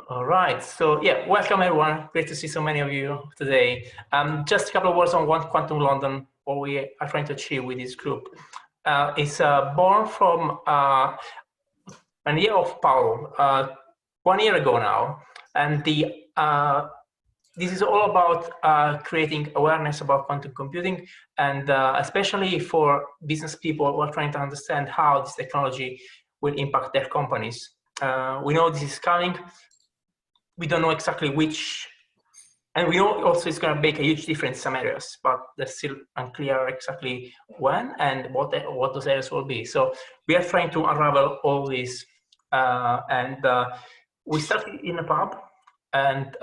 All right. So yeah, welcome everyone. Great to see so many of you today. Just a couple of words on what Quantum London, what we are trying to achieve with this group. It's born from an idea of Paolo 1 year ago now, and this is all about creating awareness about quantum computing, and especially for business people who are trying to understand how this technology will impact their companies. We know this is coming. We don't know exactly which, and we know also it's going to make a huge difference in some areas, but they're still unclear exactly when and what those areas will be. So we are trying to unravel all this, and we started in a pub, and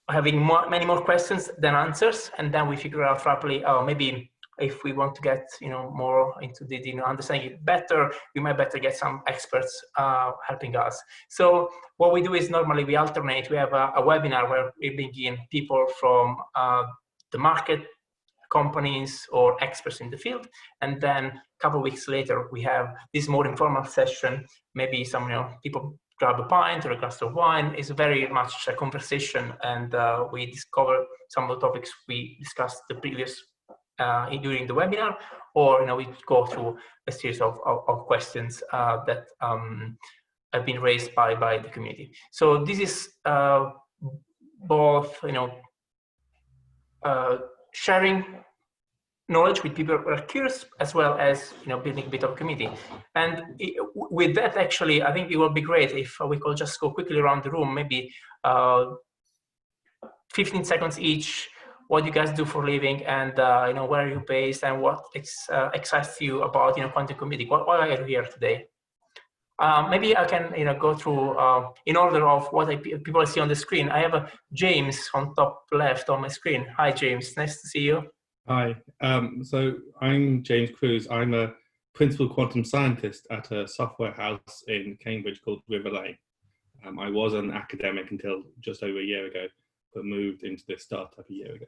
having many more questions than answers, and then we figure out rapidly, oh, maybe if we want to get more into the understanding it better, we might better get some experts helping us. So what we do is normally we alternate. We have a webinar where we bring in people from the market, companies, or experts in the field, and then a couple of weeks later we have this more informal session. Maybe some people grab a pint or a glass of wine. It's very much a conversation, and we discover some of the topics we discussed the previous during the webinar, or we go through a series of questions that have been raised by the community. So this is both sharing knowledge with people who are curious, as well as building a bit of a community. And with that, actually, I think it would be great if we could just go quickly around the room, maybe 15 seconds each, what you guys do for a living, and where are you based, and what excites you about quantum computing. Why are you here today? Maybe I can go through in order of what people see on the screen. I have James on top left on my screen. Hi James, nice to see you. Hi, so I'm James Cruz. I'm a principal quantum scientist at a software house in Cambridge called River Lane. I was an academic until just over a year ago, but moved into this startup a year ago.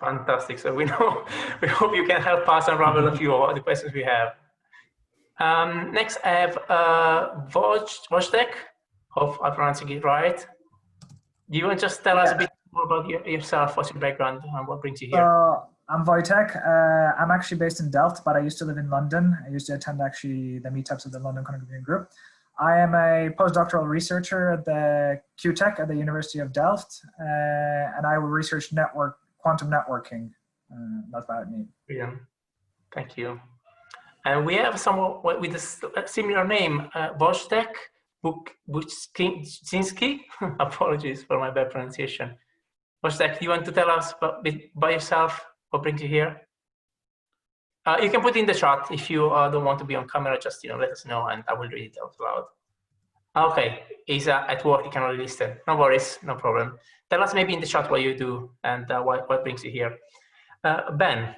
Fantastic. So we hope you can help us unravel a few of the questions we have. Next, I have Wojtek. Hope I'm pronouncing it right. Do you want to just tell us a bit more about yourself, what's your background, and what brings you here? I'm Wojtek. I'm actually based in Delft, but I used to live in London. I used to attend actually the meetups of the London Quantum Computing Group. I am a postdoctoral researcher at the QTech at the University of Delft, and I research quantum networking. That's about me. Brilliant. Thank you. And we have someone with a similar name, Wojtek Buczynski. Apologies for my bad pronunciation. Wojtek, you want to tell us a bit by yourself? What brings you here? You can put it in the chat if you don't want to be on camera. Just let us know, and I will read it out loud. Okay, he's at work. He cannot listen. No worries, no problem. Tell us maybe in the chat what you do and what brings you here. Ben.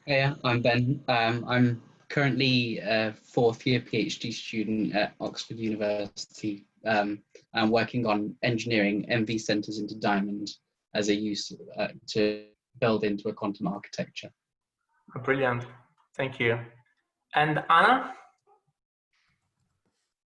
Yeah, I'm Ben. I'm currently a fourth-year PhD student at Oxford University. I'm working on engineering MV centers into diamond as a use to build into a quantum architecture. Brilliant, thank you. And Anna?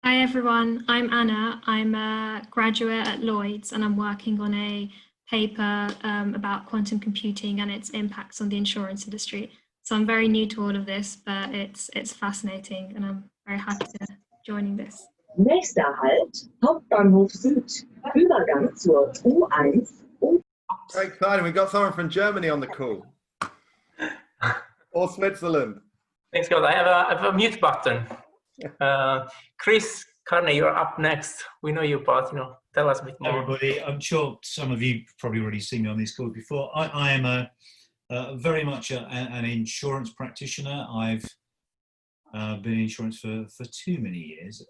Hi everyone, I'm Anna. I'm a graduate at Lloyd's, and I'm working on a paper about quantum computing and its impacts on the insurance industry. So I'm very new to all of this, but it's fascinating, and I'm very happy to joining this. Nächster Halt, Hauptbahnhof Süd, Übergang zur U1. Very exciting, we got someone from Germany on the call. Or Switzerland. Thanks God, I have a mute button. Chris Carney, you're up next. We know you, but tell us a bit more. Everybody, I'm sure some of you probably already seen me on these calls before. I am very much an insurance practitioner. I've been in insurance for too many years,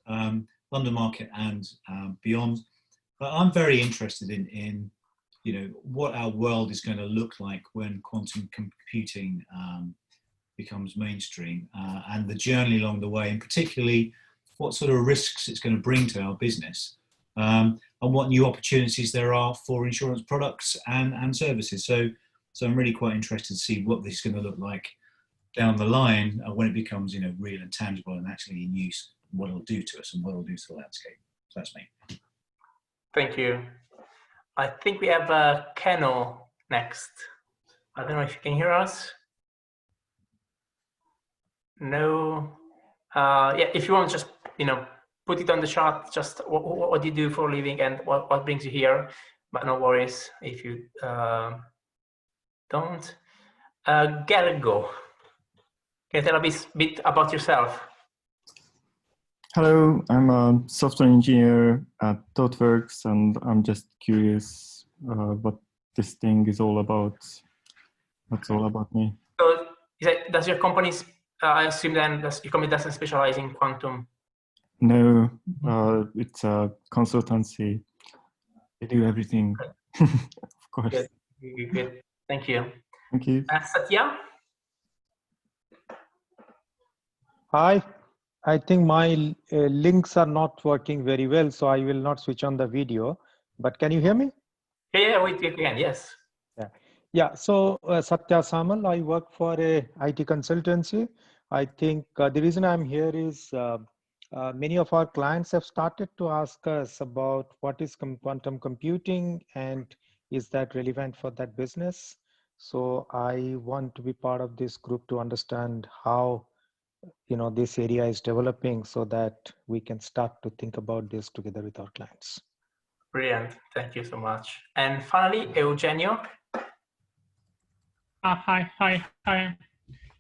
London market and beyond. But I'm very interested in what our world is going to look like when quantum computing becomes mainstream, and the journey along the way, and particularly what sort of risks it's going to bring to our business, and what new opportunities there are for insurance products and services. So I'm really quite interested to see what this is going to look like down the line when it becomes real and tangible and actually in use what it'll do to us and what it'll do to the landscape. So that's me. Thank you. I think we have Keno next. I don't know if you can hear us. No. Yeah, if you want, just put it on the chat. Just what do you do for a living and what brings you here. But no worries if you don't. Gergo, can you tell a bit about yourself? Hello, I'm a software engineer at ThoughtWorks, and I'm just curious what this thing is all about. That's all about me. So, does your company? I assume then your company doesn't specialize in quantum. No, it's a consultancy. They do everything, of course. Good. Good. Thank you. Thank you. Satya? Hi, I think my links are not working very well, so I will not switch on the video, but can you hear me? Yeah, we can, yes. Yeah, so Satya Samal, I work for a IT consultancy. I think the reason I'm here is many of our clients have started to ask us about what is quantum computing and is that relevant for that business? So I want to be part of this group to understand how this area is developing so that we can start to think about this together with our clients. Brilliant. Thank you so much. And finally, Eugenio. Hi.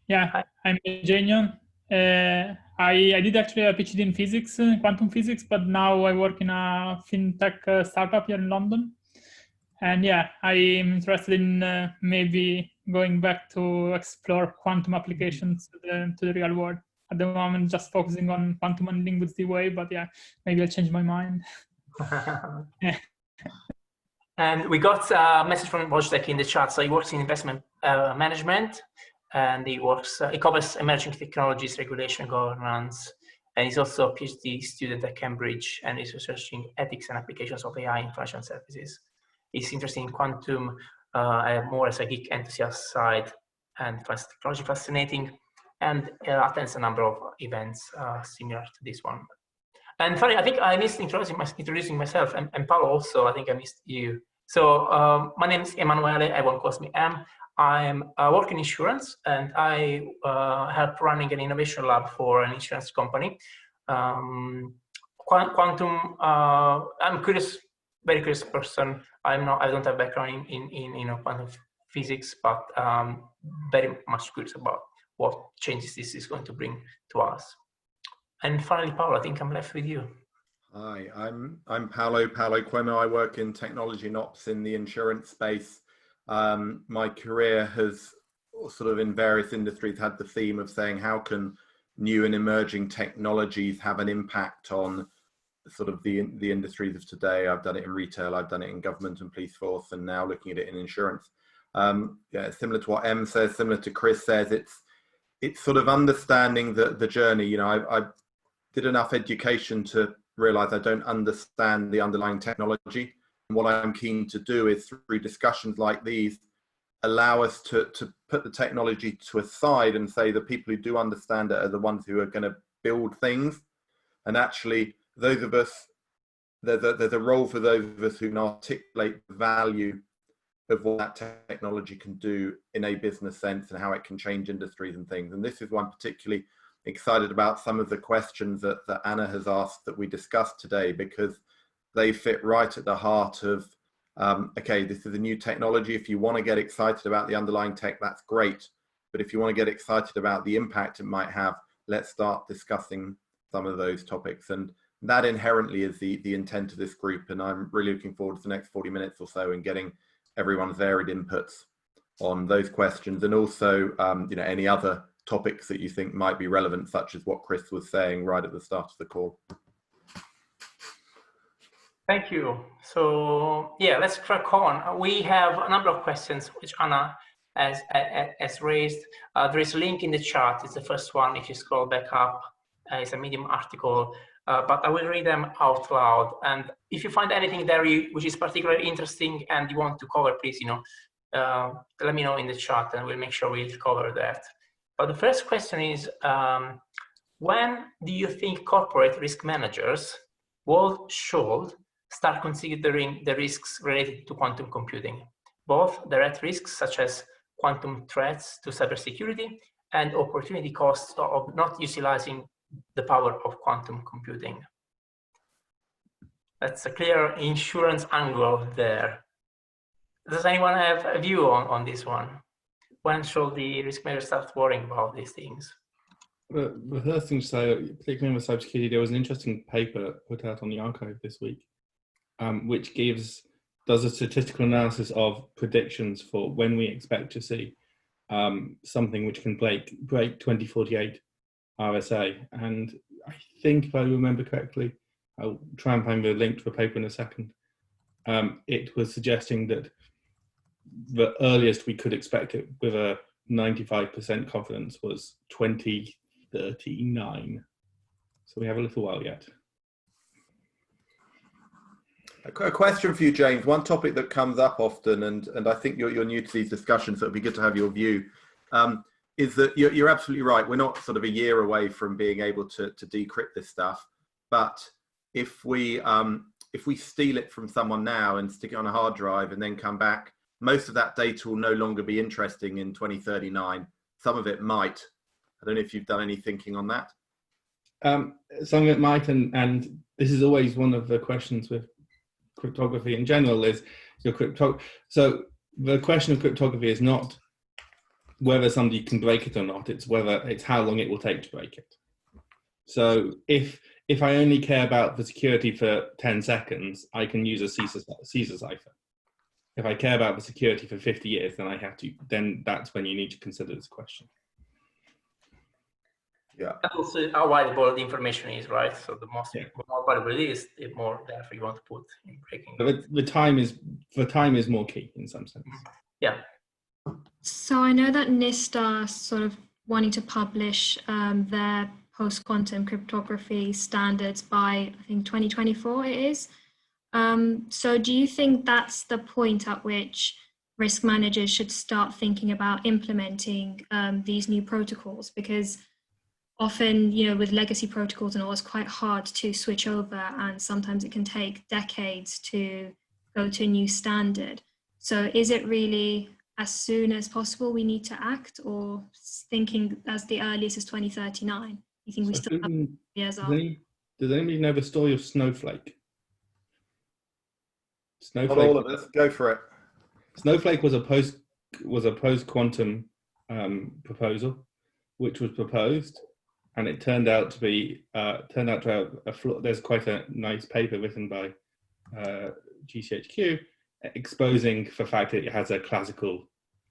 Yeah, Hi. I'm Eugenio. I did actually a PhD in physics, quantum physics, but now I work in a fintech startup here in London. And yeah, I'm interested in maybe going back to explore quantum applications to the real world. At the moment, just focusing on quantum and link with the way, but yeah, maybe I'll change my mind. Yeah. And we got a message from Wojtek in the chat. So he works in investment management, and he covers emerging technologies, regulation, governance, and he's also a PhD student at Cambridge, and he's researching ethics and applications of AI in financial services. He's interested in quantum more as a geek enthusiast side, and finds technology fascinating, and attends a number of events similar to this one. And funny, I think I missed introducing myself, and Paolo also, I think I missed you. So my name is Emanuele, everyone calls me Em. I work in insurance, and I help running an innovation lab for an insurance company. Quantum, I'm curious, very curious person. I don't have background in quantum physics, but very much curious about what changes this is going to bring to us. And finally, Paolo, I think I'm left with you. Hi, I'm Paolo Cuomo. I work in technology and ops in the insurance space. My career has sort of in various industries had the theme of saying how can new and emerging technologies have an impact on sort of the industries of today. I've done it in retail, I've done it in government and police force, and now looking at it in insurance. Yeah, similar to what Em says, similar to Chris says, it's sort of understanding the journey. I did enough education to realize I don't understand the underlying technology. And what I'm keen to do is through discussions like these, allow us to put the technology to a side and say the people who do understand it are the ones who are going to build things. And actually, those of us, there's a role for those of us who can articulate the value of what that technology can do in a business sense and how it can change industries and things. And this is why I'm particularly excited about some of the questions that Anna has asked that we discussed today, because they fit right at the heart of, okay, this is a new technology. If you want to get excited about the underlying tech, that's great. But if you want to get excited about the impact it might have, let's start discussing some of those topics. And that inherently is the intent of this group. And I'm really looking forward to the next 40 minutes or so and getting everyone's varied inputs on those questions. And also, any other topics that you think might be relevant, such as what Chris was saying right at the start of the call. Thank you. So yeah, let's crack on. We have a number of questions which Anna has raised. There is a link in the chat. It's the first one. If you scroll back up, it's a Medium article, but I will read them out loud. And if you find anything there which is particularly interesting and you want to cover, please, let me know in the chat and we'll make sure we'll cover that. But the first question is, when do you think corporate risk managers should start considering the risks related to quantum computing, both direct risks such as quantum threats to cybersecurity and opportunity costs of not utilizing the power of quantum computing? That's a clear insurance angle there. Does anyone have a view on this one? When should the risk manager start worrying about these things? The first thing to say, particularly with cybersecurity, there was an interesting paper put out on the archive this week, which does a statistical analysis of predictions for when we expect to see something which can break 2048 RSA. And I think, if I remember correctly, I'll try and find the link to the paper in a second. It was suggesting that the earliest we could expect it with a 95% confidence was 2039. So we have a little while yet. A question for you, James. One topic that comes up often, and I think you're new to these discussions, so it'd be good to have your view, is that you're absolutely right. We're not sort of a year away from being able to decrypt this stuff, but if we steal it from someone now and stick it on a hard drive and then come back, most of that data will no longer be interesting in 2039. Some of it might. I don't know if you've done any thinking on that. Some of it might, and this is always one of the questions with cryptography in general is so the question of cryptography is not whether somebody can break it or not, it's how long it will take to break it. So if I only care about the security for 10 seconds, I can use a Caesar cipher. If I care about the security for 50 years, then that's when you need to consider this question. Yeah. And also how valuable the information is, right? So the more valuable it is, the more therefore you want to put in breaking. But the time is more key in some sense. Yeah. So I know that NIST are sort of wanting to publish their post-quantum cryptography standards by, I think, 2024 it is. So do you think that's the point at which risk managers should start thinking about implementing these new protocols? Because often, with legacy protocols and all, it's quite hard to switch over, and sometimes it can take decades to go to a new standard. So is it really as soon as possible we need to act, or thinking as the earliest as 2039? You think we still have years off? Does anybody know the story of Snowflake? Not all of us. Go for it. Snowflake was a post-quantum proposal, which was proposed, and it turned out to have a flaw. There's quite a nice paper written by GCHQ exposing the fact that it has a classical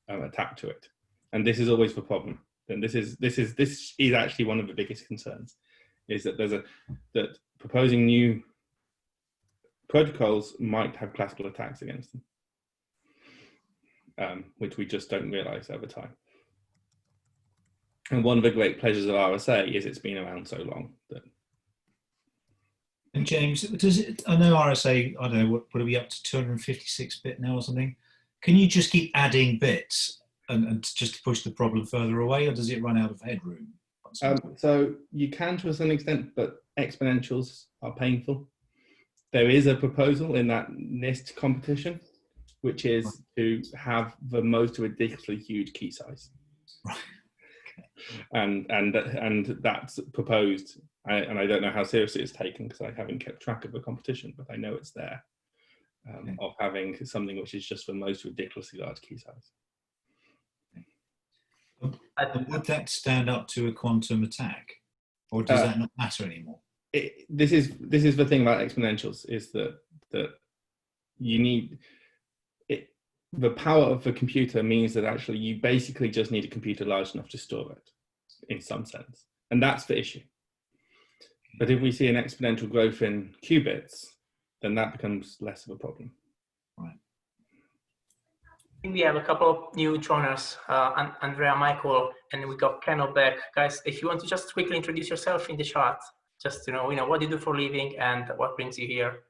attack to it, and this is always the problem. And this is actually one of the biggest concerns, is that that proposing new protocols might have classical attacks against them, which we just don't realize over time. And one of the great pleasures of RSA is it's been around so long. And James, I know RSA, I don't know, what are we up to, 256-bit now or something? Can you just keep adding bits and just to push the problem further away, or does it run out of headroom? So you can to a certain extent, but exponentials are painful. There is a proposal in that NIST competition, which is to have the most ridiculously huge key size. Right. And that's proposed, and I don't know how seriously it's taken because I haven't kept track of the competition, but I know it's there, of having something which is just the most ridiculously large key size. Would that stand up to a quantum attack, or does that not matter anymore? This is the thing about exponentials, is that you need it. The power of the computer means that actually you basically just need a computer large enough to store it, in some sense, and that's the issue. But if we see an exponential growth in qubits, then that becomes less of a problem. Right. I think we have a couple of new joiners, Andrea, Michael, and we got Ken back. Guys, if you want to just quickly introduce yourself in the chat, just to know, what you do for a living and what brings you here.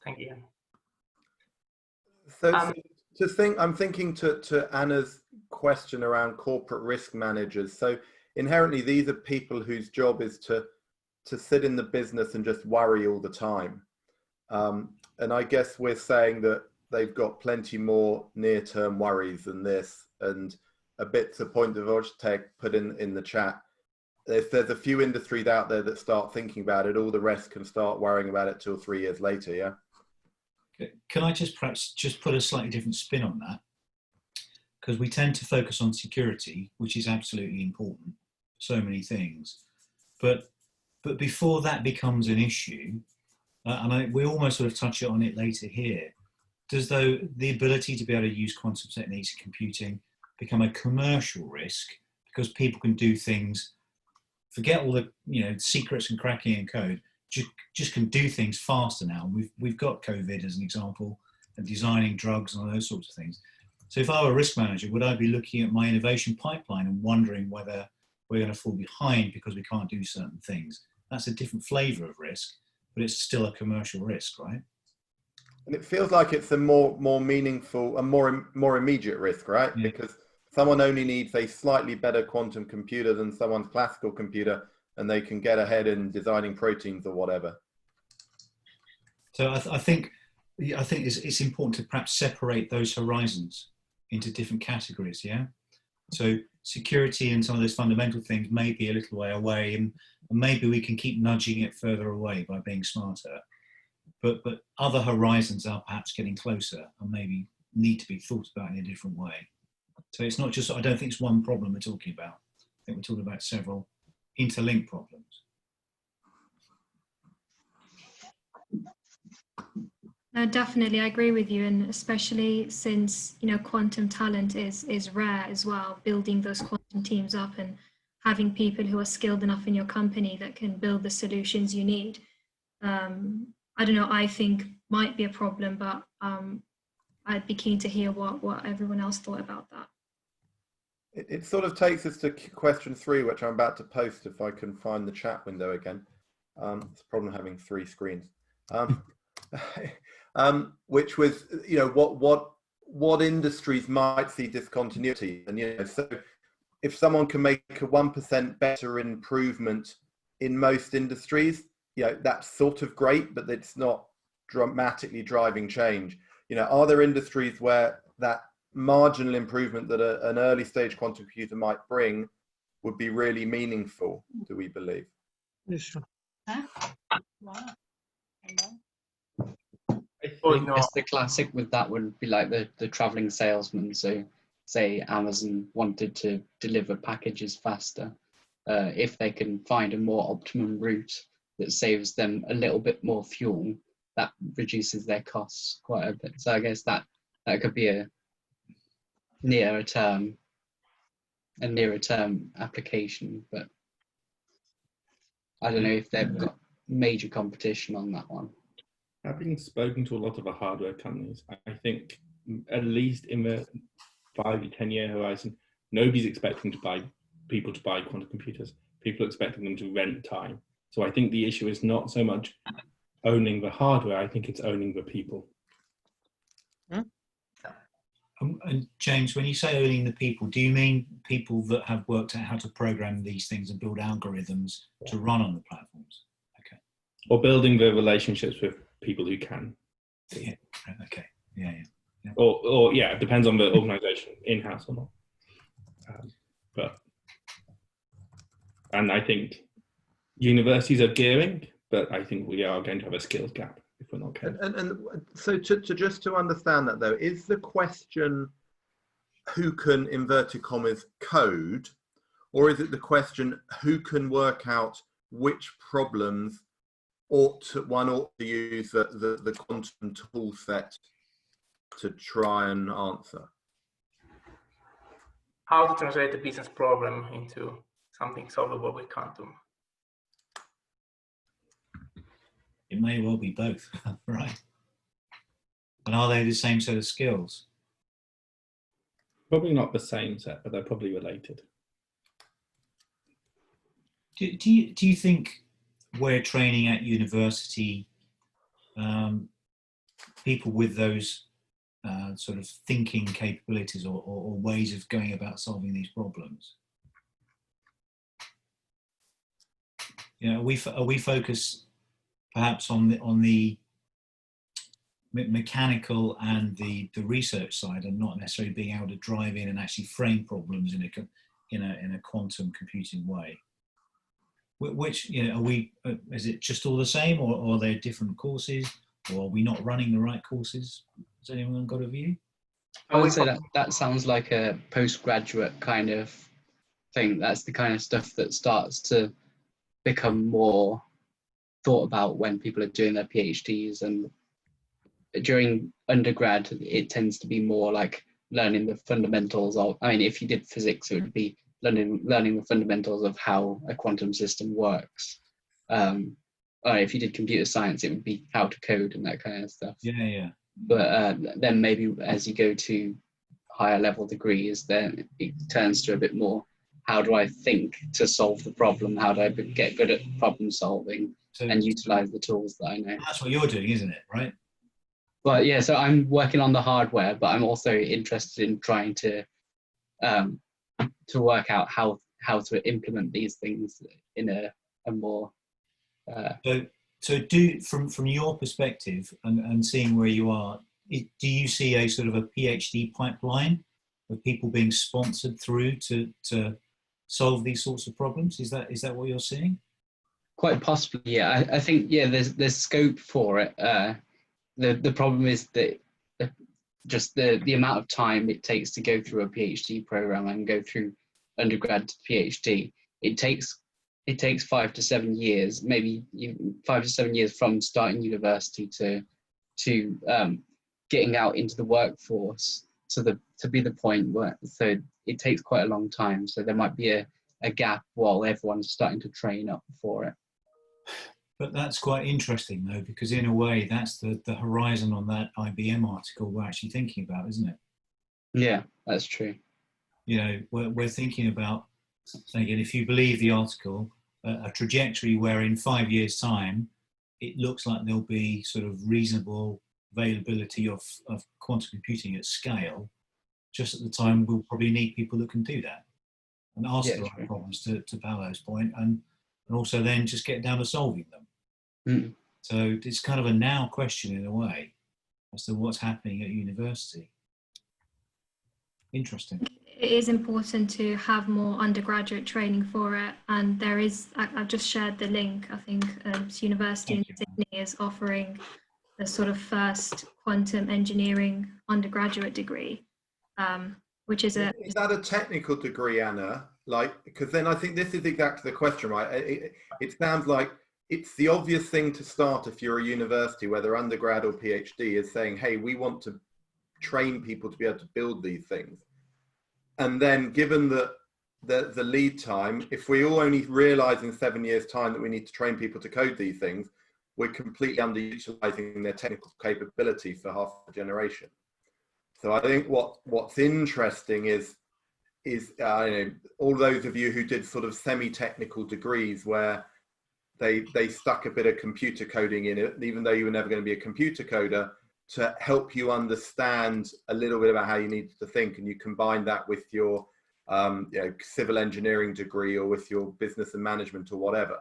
Thank you. So I'm thinking to Anna's question around corporate risk managers. So inherently these are people whose job is to sit in the business and just worry all the time. And I guess we're saying that they've got plenty more near-term worries than this. And a bit to point that Wojtek put in the chat, if there's a few industries out there that start thinking about it, all the rest can start worrying about it 2 or 3 years later, yeah? Can I just perhaps just put a slightly different spin on that? Because we tend to focus on security, which is absolutely important, so many things. But before that becomes an issue, and we almost sort of touch on it later here, does though the ability to be able to use quantum techniques in computing become a commercial risk because people can do things, forget all the secrets and cracking and code, just can do things faster now. We've got COVID as an example, and designing drugs and all those sorts of things. So if I were a risk manager, would I be looking at my innovation pipeline and wondering whether we're going to fall behind because we can't do certain things? That's a different flavor of risk, but it's still a commercial risk, right? And it feels like it's a more meaningful and more immediate risk, right? Yeah. Because someone only needs a slightly better quantum computer than someone's classical computer, and they can get ahead in designing proteins or whatever. So I think it's important to perhaps separate those horizons into different categories, yeah? So security and some of those fundamental things may be a little way away, and maybe we can keep nudging it further away by being smarter. But other horizons are perhaps getting closer and maybe need to be thought about in a different way. So it's not just, I don't think it's one problem we're talking about. I think we're talking about several interlinked problems. No, definitely, I agree with you, and especially since quantum talent is rare as well. Building those quantum teams up and having people who are skilled enough in your company that can build the solutions you need. I don't know, I think might be a problem, but I'd be keen to hear what everyone else thought about that. It sort of takes us to question 3, which I'm about to post if I can find the chat window again. It's a problem having 3 screens. Which was, what industries might see discontinuity, and so if someone can make a 1% better improvement in most industries, that's sort of great, but it's not dramatically driving change. Are there industries where that marginal improvement that an early stage quantum computer might bring would be really meaningful, do we believe? Yes. I guess the classic with that would be like the traveling salesman. So say Amazon wanted to deliver packages faster. If they can find a more optimum route that saves them a little bit more fuel, that reduces their costs quite a bit. So I guess that could be a nearer term application, but I don't know if they've got major competition on that one. Having spoken to a lot of the hardware companies, I think at least in the 5 to 10 year horizon, nobody's expecting people to buy quantum computers. People are expecting them to rent time. So I think the issue is not so much owning the hardware, I think it's owning the people. And James, when you say owning the people, do you mean people that have worked out how to program these things and build algorithms to run on the platforms? Okay. Or building the relationships with people who can. Yeah. Okay. Yeah. Or yeah, it depends on the organization, in-house or not. And I think universities are gearing, but I think we are going to have a skills gap if we're not careful. And so just to understand that though, is the question who can, inverted commas, code, or is it the question who can work out which problems one ought to use the quantum tool set to try and answer? How to translate a business problem into something solvable with quantum? It may well be both, right? And are they the same set of skills? Probably not the same set, but they're probably related. Do you think we're training at university people with those sort of thinking capabilities or ways of going about solving these problems? You know, are we focused perhaps on the mechanical and the research side, and not necessarily being able to drive in and actually frame problems in a quantum computing way? Which, you know, is it just all the same, or are there different courses, or are we not running the right courses? Has anyone got a view? I would say that sounds like a postgraduate kind of thing. That's the kind of stuff that starts to become more thought about when people are doing their PhDs, and during undergrad it tends to be more like learning the fundamentals of, I mean, if you did physics, it would be learning the fundamentals of how a quantum system works. Or if you did computer science, it would be how to code and that kind of stuff. Yeah. But then maybe as you go to higher level degrees, then it turns to a bit more, how do I think to solve the problem? How do I get good at problem solving and utilize the tools that I know? That's what you're doing, isn't it? Right? But yeah, so I'm working on the hardware, but I'm also interested in trying to work out how to implement these things in a more. So from your perspective and seeing where you are, do you see a sort of a PhD pipeline of people being sponsored through to solve these sorts of problems? Is that what you're seeing? Quite possibly, yeah. I think, yeah, there's scope for it. The problem is that just the amount of time it takes to go through a PhD program and go through undergrad to PhD. It takes 5 to 7 years, maybe even 5 to 7 years from starting university to getting out into the workforce to be the point where, so it takes quite a long time. So there might be a gap while everyone's starting to train up for it. But that's quite interesting though, because in a way that's the horizon on that IBM article we're actually thinking about, isn't it? Yeah, that's true. You know, we're thinking about, again, if you believe the article, a trajectory where in 5 years' time, it looks like there'll be sort of reasonable availability of quantum computing at scale. Just at the time, we'll probably need people that can do that and ask the right problems, to Paolo's point, and also then just get down to solving them. Mm. So it's kind of a now question in a way as to what's happening at university. Interesting. It is important to have more undergraduate training for it, and there is, I've just shared the link. I think University in Sydney is offering the sort of first quantum engineering undergraduate degree, which is a... Is that a technical degree, Anna? Like, because then I think this is exactly the question, right? It sounds like it's the obvious thing to start if you're a university, whether undergrad or PhD, is saying, hey, we want to train people to be able to build these things. And then given the lead time, if we all only realize in 7 years' time that we need to train people to code these things, we're completely underutilizing their technical capability for half a generation. So I think what's interesting is you know, all those of you who did sort of semi-technical degrees where they stuck a bit of computer coding in it, even though you were never going to be a computer coder, to help you understand a little bit about how you need to think, and you combine that with your you know, civil engineering degree or with your business and management or whatever.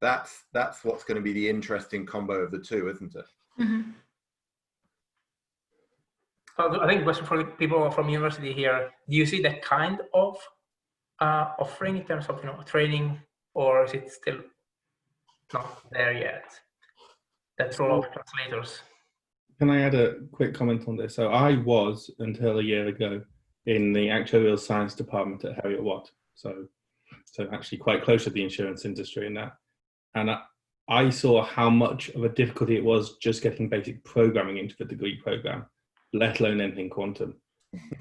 That's what's going to be the interesting combo of the two, isn't it? Mm-hmm. I think the question for people from university here: do you see that kind of offering in terms of, you know, training, or is it still not there yet? That role of translators. Can I add a quick comment on this? So I was, until a year ago, in the actuarial science department at Heriot-Watt. So actually quite close to the insurance industry in that. And I saw how much of a difficulty it was just getting basic programming into the degree program, let alone anything quantum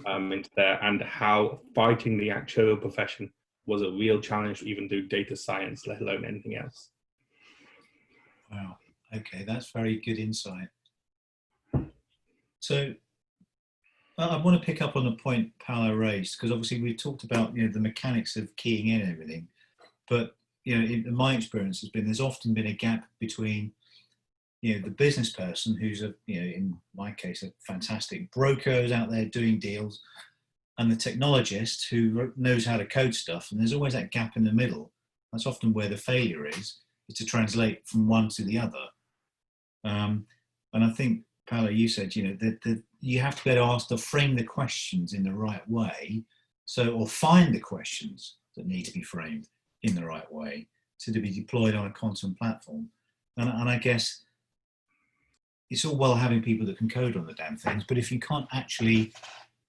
into there, and how fighting the actuarial profession was a real challenge to even do data science, let alone anything else. Wow. Okay, that's very good insight. So I want to pick up on the point Paolo raised, because obviously we talked about, you know, the mechanics of keying in and everything, but, you know, in my experience has been, there's often been a gap between, you know, the business person who's a, you know, in my case, a fantastic broker who's out there doing deals, and the technologist who knows how to code stuff. And there's always that gap in the middle That's often where the failure is to translate from one to the other. And I think, Paolo, you said, you know, that you have to be able to ask to frame the questions in the right way, or find the questions that need to be framed in the right way to be deployed on a quantum platform. And I guess it's all well having people that can code on the damn things, but if you can't actually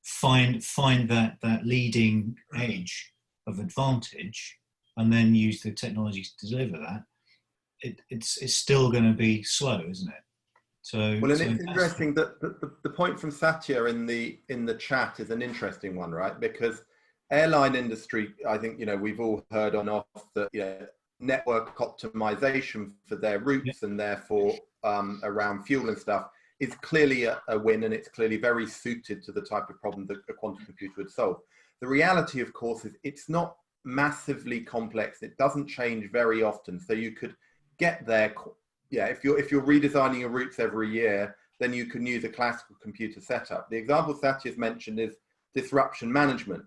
find that leading edge of advantage and then use the technology to deliver that, it's still going to be slow, isn't it? So, well, and it's interesting that the point from Satya in the chat is an interesting one, right? Because airline industry, I think, you know, we've all heard on off that, you know, network optimization for their routes and therefore around fuel and stuff is clearly a win, and it's clearly very suited to the type of problem that a quantum computer would solve. The reality, of course, is it's not massively complex. It doesn't change very often, so you could get there. Yeah, if you're redesigning your routes every year, then you can use a classical computer setup. The example Satya's mentioned is disruption management,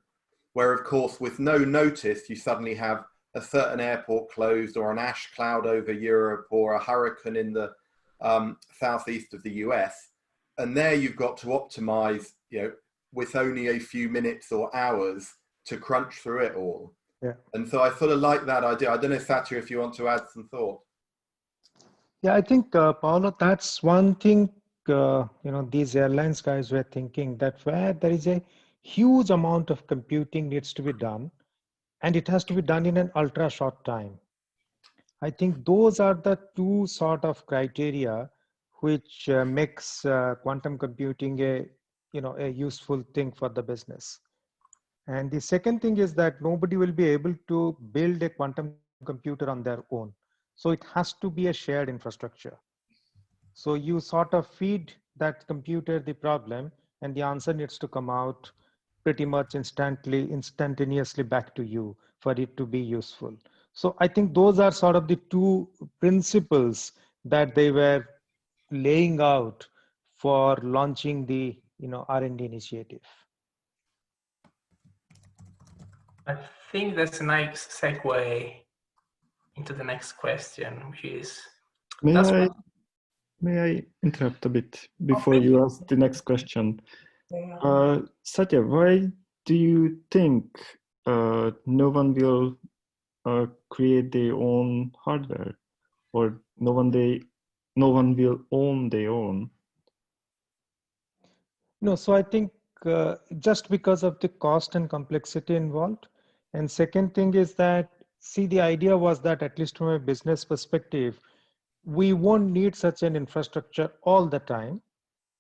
where, of course, with no notice, you suddenly have a certain airport closed, or an ash cloud over Europe, or a hurricane in the southeast of the US, and there you've got to optimize, you know, with only a few minutes or hours to crunch through it all. Yeah. And so I sort of like that idea. I don't know, Satya, if you want to add some thought. Yeah, I think, Paolo, that's one thing, you know, these airlines guys were thinking, that where there is a huge amount of computing needs to be done, and it has to be done in an ultra short time. I think those are the two sort of criteria which makes quantum computing a useful thing for the business. And the second thing is that nobody will be able to build a quantum computer on their own. So it has to be a shared infrastructure. So you sort of feed that computer the problem, and the answer needs to come out pretty much instantaneously back to you for it to be useful. So I think those are sort of the two principles that they were laying out for launching the, you know, R&D initiative. I think that's a nice segue into the next question, which is... May I interrupt a bit before you ask the next question? Satya, why do you think no one will create their own hardware, or no one will own their own? No, so I think just because of the cost and complexity involved. And second thing is that, see, the idea was that, at least from a business perspective, we won't need such an infrastructure all the time.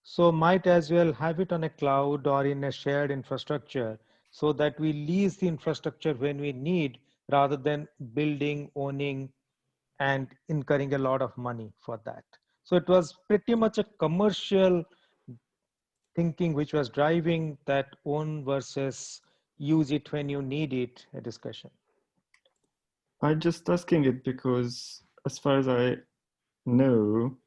So might as well have it on a cloud or in a shared infrastructure, so that we lease the infrastructure when we need, rather than building, owning, and incurring a lot of money for that. So it was pretty much a commercial thinking which was driving that own versus use it when you need it a discussion. I'm just asking it because, as far as I know,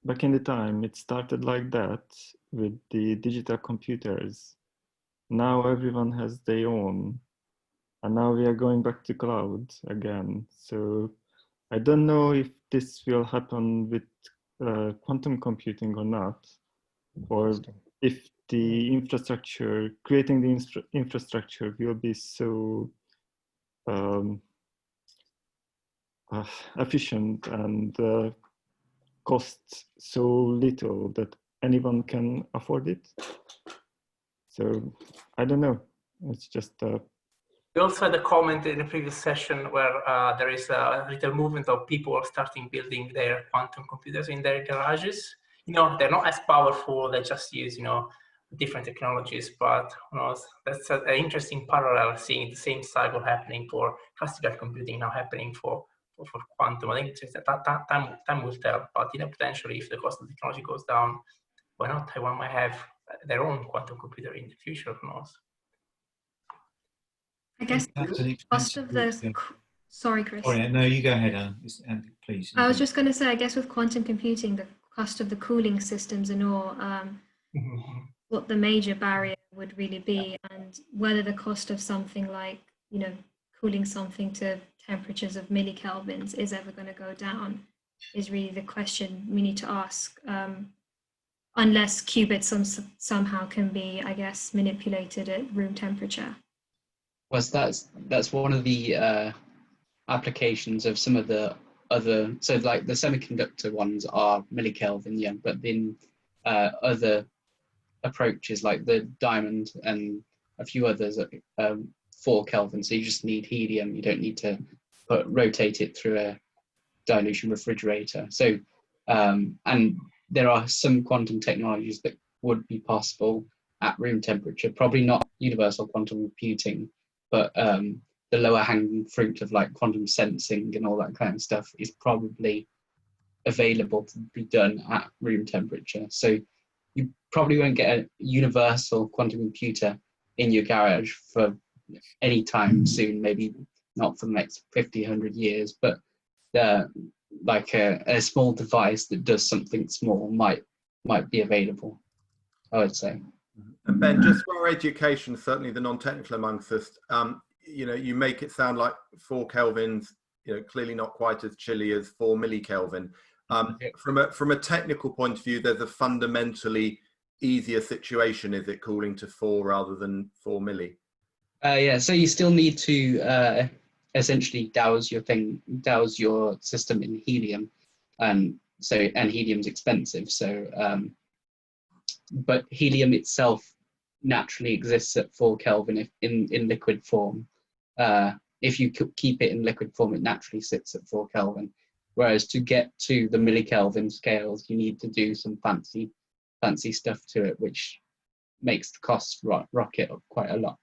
back in the time, it started like that with the digital computers. Now everyone has their own, and now we are going back to cloud again. So I don't know if this will happen with quantum computing or not, or if the infrastructure, creating the infrastructure will be so efficient and costs so little that anyone can afford it. So I don't know. It's just We also had a comment in the previous session where there is a little movement of people starting building their quantum computers in their garages. You know, they're not as powerful. They just use, you know, different technologies. But you know, that's an interesting parallel, seeing the same cycle happening for classical computing now happening for quantum. I think it's just that time will tell. But you know, potentially, if the cost of the technology goes down, why not? Taiwan might have their own quantum computer in the future. Who knows? I guess the cost of the... Sorry, Chris. Sorry, no, you go ahead, Anne, please. I was just going to say, I guess with quantum computing, the cost of the cooling systems and all, what the major barrier would really be, and whether the cost of something like, you know, cooling something to temperatures of millikelvins is ever going to go down is really the question we need to ask, unless qubits somehow can be, I guess, manipulated at room temperature. Well, that's one of the applications of some of the other, so like the semiconductor ones are millikelvin, yeah, but then other approaches like the diamond and a few others at 4 Kelvin. So you just need helium. You don't need to rotate it through a dilution refrigerator. So, and there are some quantum technologies that would be possible at room temperature, probably not universal quantum computing, but the lower hanging fruit of like quantum sensing and all that kind of stuff is probably available to be done at room temperature. So you probably won't get a universal quantum computer in your garage for any time soon, maybe not for the next 50, 100 years, but like a small device that does something small might be available, I would say. And Ben, just for our education, certainly the non-technical amongst us, you know, you make it sound like 4 Kelvins, you know, clearly not quite as chilly as 4 millikelvin. From a technical point of view, there's a fundamentally easier situation. Is it cooling to 4 rather than 4 milli? Yeah, so you still need to essentially douse your system in helium, and helium's expensive. So, but helium itself naturally exists at 4 Kelvin if in liquid form. If you keep it in liquid form, it naturally sits at 4 Kelvin. Whereas to get to the millikelvin scales, you need to do some fancy stuff to it, which makes the cost rocket up quite a lot.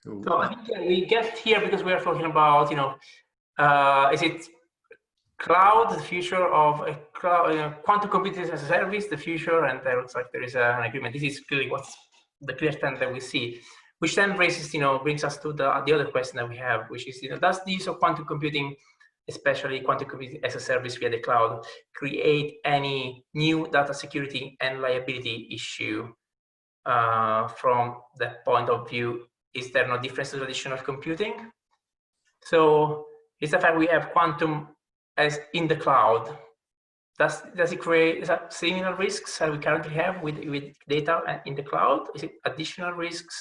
So I think we get here because we are talking about, you know, is it cloud, the future of a cloud, quantum computing as a service, the future, and there looks like there is an agreement. This is clearly what's the clear trend that we see, which then raises, you know, brings us to the other question that we have, which is, you know, does the use of quantum computing, especially quantum computing as a service via the cloud, create any new data security and liability issue from that point of view? Is there no difference to traditional computing? So is the fact we have quantum as in the cloud, does it create similar risks that we currently have with data in the cloud? Is it additional risks?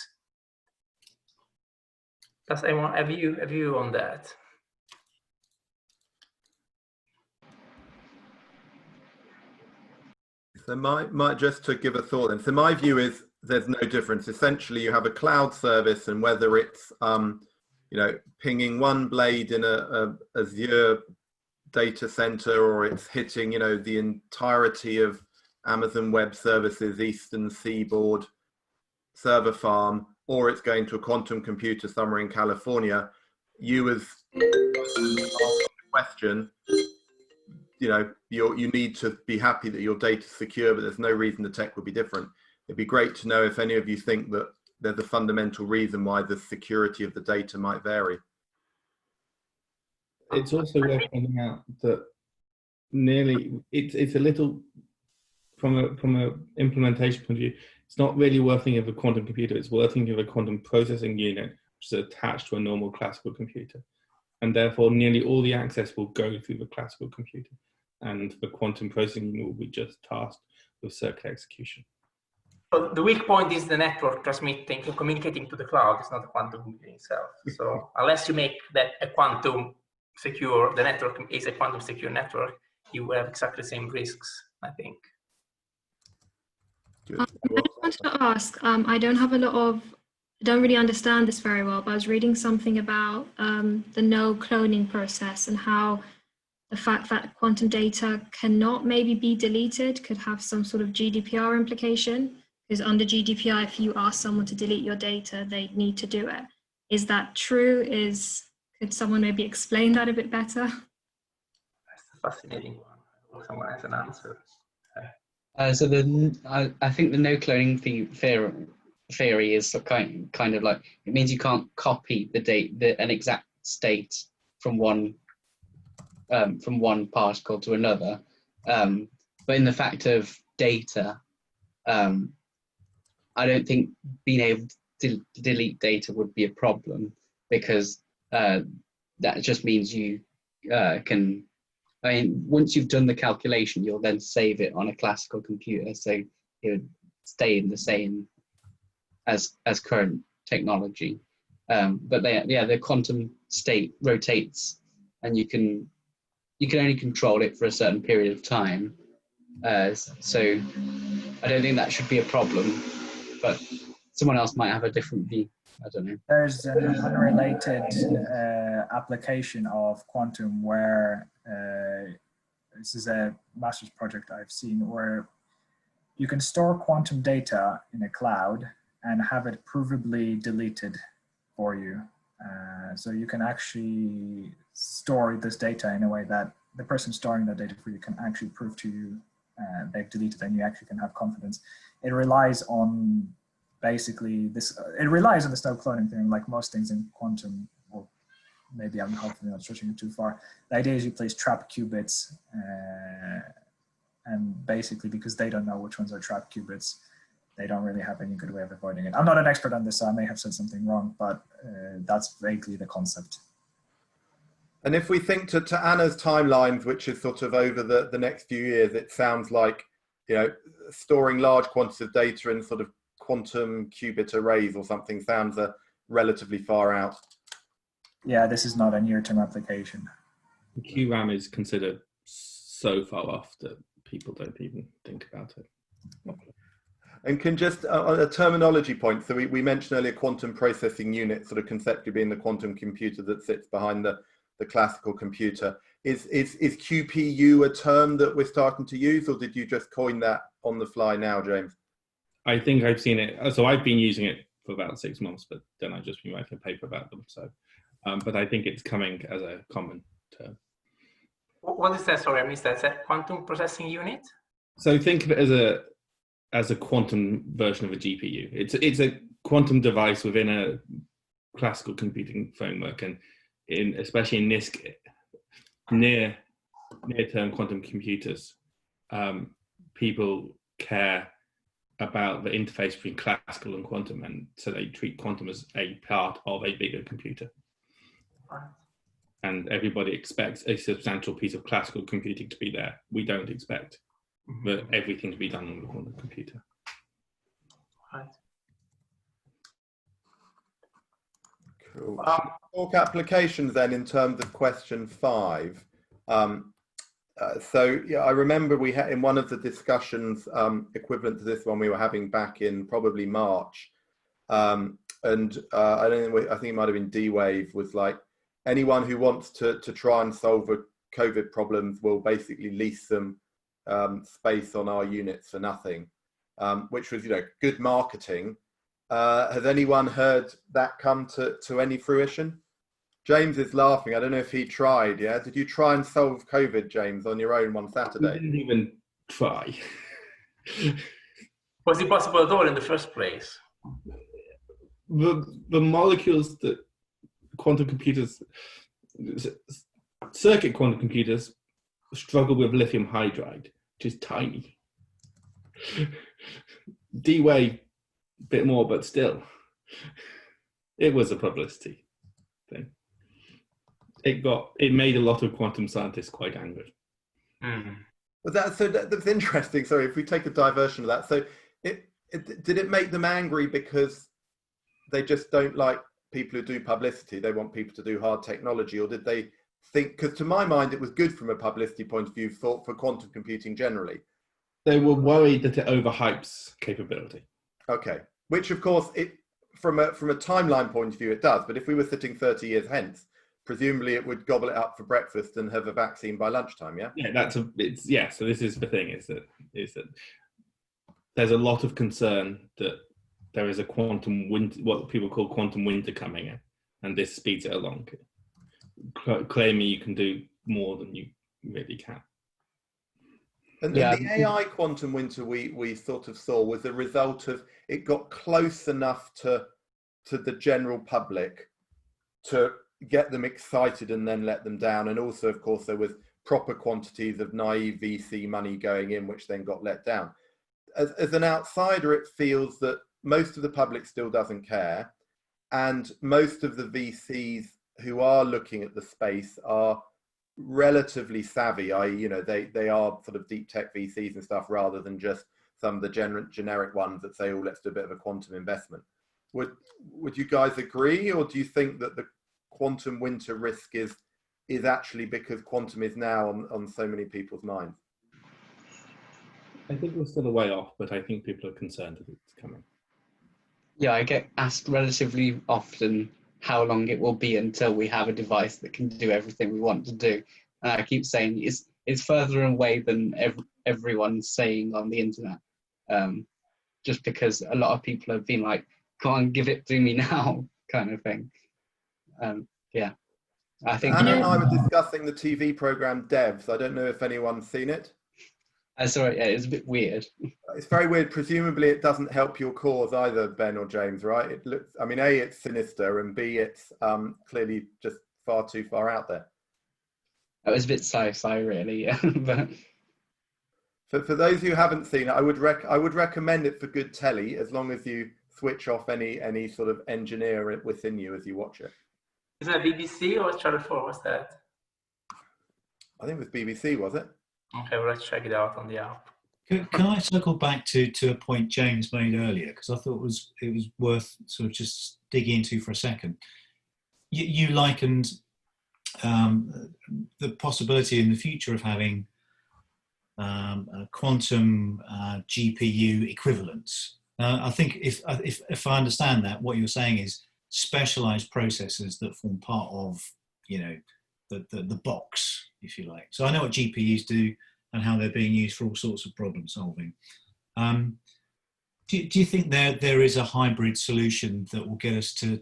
Does anyone have a view on that? So just to give a thought then, so my view is there's no difference. Essentially, you have a cloud service, and whether it's you know, pinging one blade in a Azure data center, or it's hitting, you know, the entirety of Amazon Web Services Eastern Seaboard server farm, or it's going to a quantum computer somewhere in California, you as the question, you know, you need to be happy that your data is secure, but there's no reason the tech would be different. It'd be great to know if any of you think that there's a fundamental reason why the security of the data might vary. It's also worth pointing out that it's a little, from a implementation point of view, it's not really working of a quantum computer, it's working of a quantum processing unit, which is attached to a normal classical computer. And therefore, nearly all the access will go through the classical computer. And the quantum processing unit will be just tasked with circuit execution. So the weak point is the network transmitting, communicating to the cloud. It's not the quantum computing itself. So unless you make that a quantum secure, the network is a quantum secure network, you will have exactly the same risks, I think. I just wanted to ask, I don't really understand this very well, but I was reading something about the no cloning process and how the fact that quantum data cannot maybe be deleted could have some sort of GDPR implication. Because under GDPR, if you ask someone to delete your data, they need to do it. Is that true? Could someone maybe explain that a bit better? That's a fascinating one. Someone has an answer. So I think the no cloning theory is kind of like, it means you can't copy an exact state from one particle to another. But in the fact of data, I don't think being able to delete data would be a problem, because that just means you can, I mean, once you've done the calculation, you'll then save it on a classical computer, so it would stay in the same as current technology. But the quantum state rotates, and you can only control it for a certain period of time. So I don't think that should be a problem, but someone else might have a different view. I don't know. There's an unrelated application of quantum where this is a master's project I've seen, where you can store quantum data in a cloud and have it provably deleted for you. So you can actually store this data in a way that the person storing that data for you can actually prove to you they've deleted, and you actually can have confidence. It relies on basically this, it relies on the Stoke cloning theorem, like most things in quantum, or maybe I'm hopefully not stretching it too far. The idea is you place trap qubits, and basically because they don't know which ones are trap qubits, they don't really have any good way of avoiding it. I'm not an expert on this, so I may have said something wrong, but that's vaguely the concept. And if we think to Anna's timelines, which is sort of over the next few years, it sounds like, you know, storing large quantities of data in sort of quantum qubit arrays or something sounds relatively far out. Yeah, this is not a near-term application. QRAM is considered so far off that people don't even think about it. And can just, on a terminology point, so we mentioned earlier quantum processing unit, sort of conceptually being the quantum computer that sits behind the classical computer. Is QPU a term that we're starting to use, or did you just coin that on the fly now, James? I think I've seen it. So I've been using it for about 6 months, but then I've just been writing a paper about them. So, but I think it's coming as a common term. What is that? Sorry, I missed that. Is that quantum processing unit? So think of it as a quantum version of a GPU. It's a quantum device within a classical computing framework, and especially in this near-term quantum computers, people care about the interface between classical and quantum, and so they treat quantum as a part of a bigger computer. Right. And everybody expects a substantial piece of classical computing to be there. We don't expect everything to be done on the quantum computer. Right. Cool. Talk applications then in terms of question 5. So yeah, I remember we had in one of the discussions equivalent to this one we were having back in probably March, and I don't know, I think it might have been D-Wave, was like, anyone who wants to try and solve a COVID problems will basically lease some space on our units for nothing, which was, you know, good marketing. Has anyone heard that come to any fruition? James is laughing. I don't know if he tried. Yeah, did you try and solve COVID, James, on your own one Saturday? We didn't even try. Was it possible at all in the first place? The molecules that quantum computers, circuit quantum computers, struggle with lithium hydride, which is tiny. D-Wave, a bit more, but still, it was a publicity thing. It made a lot of quantum scientists quite angry. But that's interesting. Sorry, if we take a diversion of that, so did it make them angry because they just don't like people who do publicity? They want people to do hard technology, or did they think? Because to my mind, it was good from a publicity point of view for quantum computing generally. They were worried that it overhypes capability. Okay, which of course from a timeline point of view it does. But if we were sitting 30 years hence, presumably it would gobble it up for breakfast and have a vaccine by lunchtime. Yeah. Yeah, yeah. So this is the thing: is that there's a lot of concern that there is a quantum winter, what people call quantum winter, coming in, and this speeds it along, claiming you can do more than you really can. And the AI quantum winter we sort of saw was a result of it got close enough to the general public to get them excited and then let them down. And also, of course, there was proper quantities of naive VC money going in, which then got let down. As an outsider, it feels that most of the public still doesn't care, and most of the VCs who are looking at the space are relatively savvy, i.e., they are sort of deep tech VCs and stuff, rather than just some of the generic ones that say, oh, let's do a bit of a quantum investment. Would you guys agree, or do you think that the quantum winter risk is actually because quantum is now on so many people's minds? I think we're still a way off, but I think people are concerned that it's coming. Yeah, I get asked relatively often how long it will be until we have a device that can do everything we want to do. And I keep saying it's further away than everyone's saying on the internet. Just because a lot of people have been like, come on, give it to me now, kind of thing. Yeah, I think Anna and I were discussing the TV program Devs. I don't know if anyone's seen it. Sorry, yeah, it's a bit weird. It's very weird. Presumably it doesn't help your cause either, Ben or James, right? It looks, I mean, A, it's sinister, and B, it's clearly just far too far out there. It was a bit sci-fi, really, yeah. But for those who haven't seen it, I would recommend it for good telly, as long as you switch off any sort of engineer within you as you watch it. Is that BBC or Channel 4? What's that? I think it was BBC, was it? Okay, well, let's check it out on the app. Can I circle back to a point James made earlier, because I thought it was worth sort of just digging into for a second. You likened the possibility in the future of having quantum GPU equivalents. I think if I understand that, what you're saying is specialized processors that form part of, the box, if you like. So I know what GPUs do and how they're being used for all sorts of problem solving. Do you think there is a hybrid solution that will get us to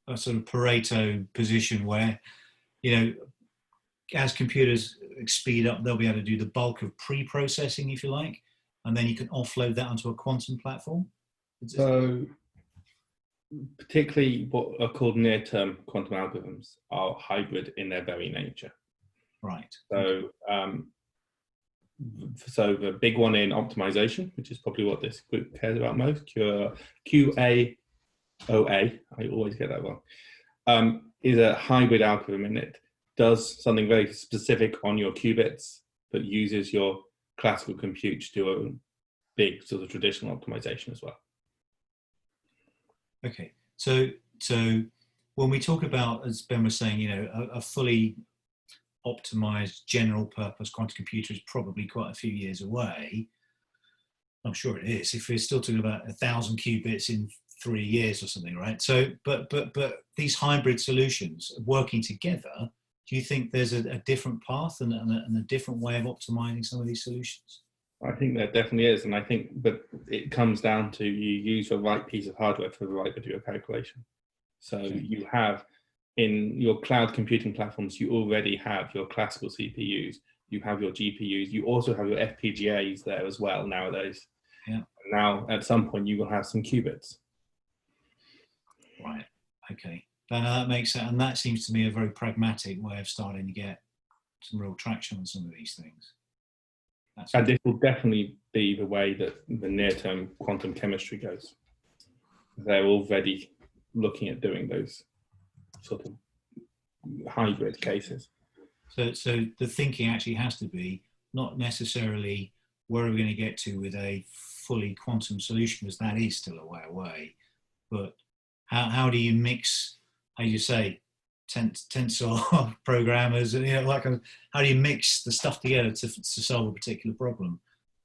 a sort of Pareto position where, as computers speed up, they'll be able to do the bulk of pre-processing, if you like, and then you can offload that onto a quantum platform? So particularly what are called near-term quantum algorithms are hybrid in their very nature. Right. So, so the big one in optimization, which is probably what this group cares about most, QAOA, I always get that wrong, is a hybrid algorithm, and it does something very specific on your qubits, but uses your classical compute to do a big sort of traditional optimization as well. Okay, so when we talk about, as Ben was saying, a fully optimized general purpose quantum computer is probably quite a few years away. I'm sure it is, if we're still talking about 1,000 qubits in 3 years or something, right? So, but these hybrid solutions working together, do you think there's a different path and a different way of optimizing some of these solutions? I think there definitely is, and I think, but it comes down to you use the right piece of hardware for the right video calculation. So you have in your cloud computing platforms, you already have your classical CPUs, you have your GPUs, you also have your FPGAs there as well nowadays. Yeah. Now, at some point, you will have some qubits. Right. Okay. That makes sense, and that seems to me a very pragmatic way of starting to get some real traction on some of these things. And this will definitely be the way that the near-term quantum chemistry goes. They're already looking at doing those sort of hybrid cases. So the thinking actually has to be not necessarily where are we going to get to with a fully quantum solution, because that is still a way away, but how do you mix, how you say, tensor programmers, and how do you mix the stuff together to solve a particular problem?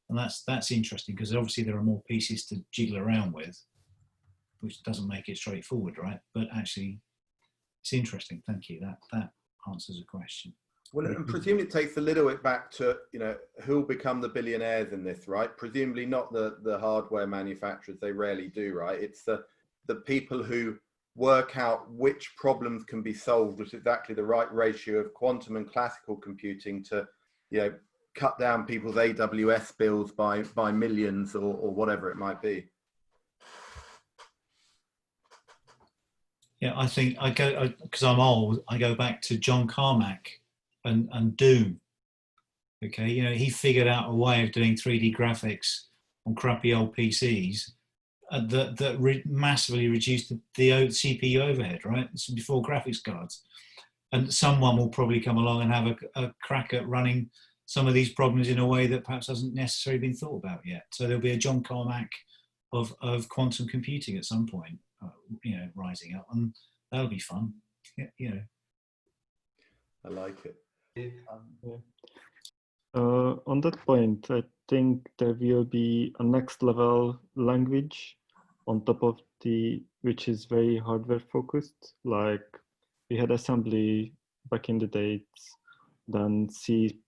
And that's interesting, because obviously there are more pieces to jiggle around with, which doesn't make it straightforward, right? But actually, it's interesting. Thank you. That answers the question. Well, and presumably it takes a little bit back to, who'll become the billionaires in this, right? Presumably not the hardware manufacturers, they rarely do, right? It's the people who work out which problems can be solved with exactly the right ratio of quantum and classical computing to, cut down people's AWS bills by millions or whatever it might be. Yeah, I think because I'm old, I go back to John Carmack and Doom. Okay, he figured out a way of doing 3D graphics on crappy old PCs that massively reduced the CPU overhead, right? This is before graphics cards. And someone will probably come along and have a crack at running some of these problems in a way that perhaps hasn't necessarily been thought about yet. So there'll be a John Carmack of quantum computing at some point, rising up, and that'll be fun. I like it. On that point, I think there will be a next level language on top of which is very hardware focused. Like we had assembly back in the days, then C++,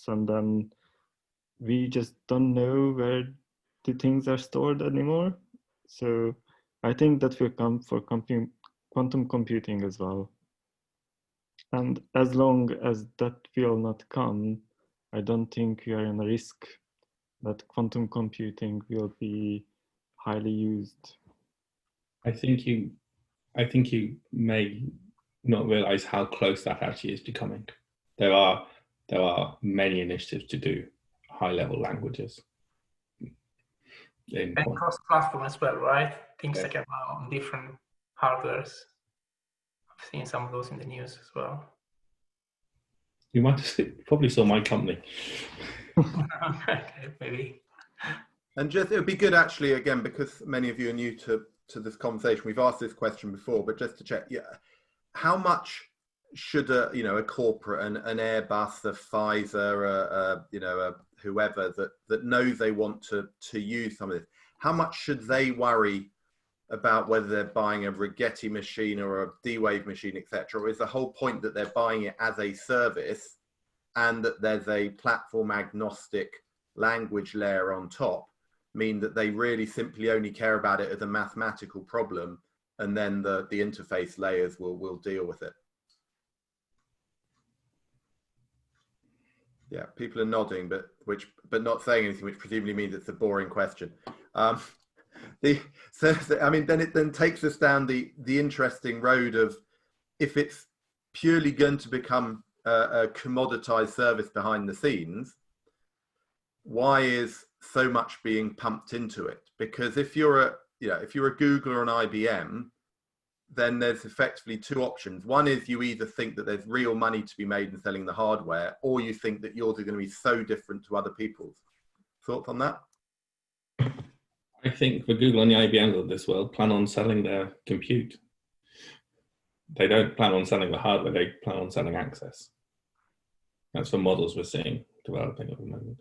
and then we just don't know where the things are stored anymore. So I think that will come for quantum computing as well. And as long as that will not come, I don't think we are in a risk that quantum computing will be highly used. I think you may not realize how close that actually is becoming. There are many initiatives to do high-level languages. And cross-platform as well, right? Things that come out on different hardwares. I've seen some of those in the news as well. You might have probably saw my company. Okay, maybe. And just, it would be good actually, again, because many of you are new to this conversation, we've asked this question before, but just to check, how much should a corporate, an Airbus, a Pfizer, whoever that knows they want to use some of this, how much should they worry about whether they're buying a Rigetti machine or a D-Wave machine, etc.? Or is the whole point that they're buying it as a service and that there's a platform agnostic language layer on top, mean that they really simply only care about it as a mathematical problem, and then the interface layers will deal with it? Yeah, people are nodding, but not saying anything, which presumably means it's a boring question. Then it takes us down the interesting road of, if it's purely going to become a commoditized service behind the scenes, why is so much being pumped into it? Because if you're a Google or an IBM, then there's effectively two options. One is you either think that there's real money to be made in selling the hardware, or you think that yours are going to be so different to other people's. Thoughts on that? I think the Google and the IBM of this world plan on selling their compute. They don't plan on selling the hardware, they plan on selling access. That's the models we're seeing developing at the moment.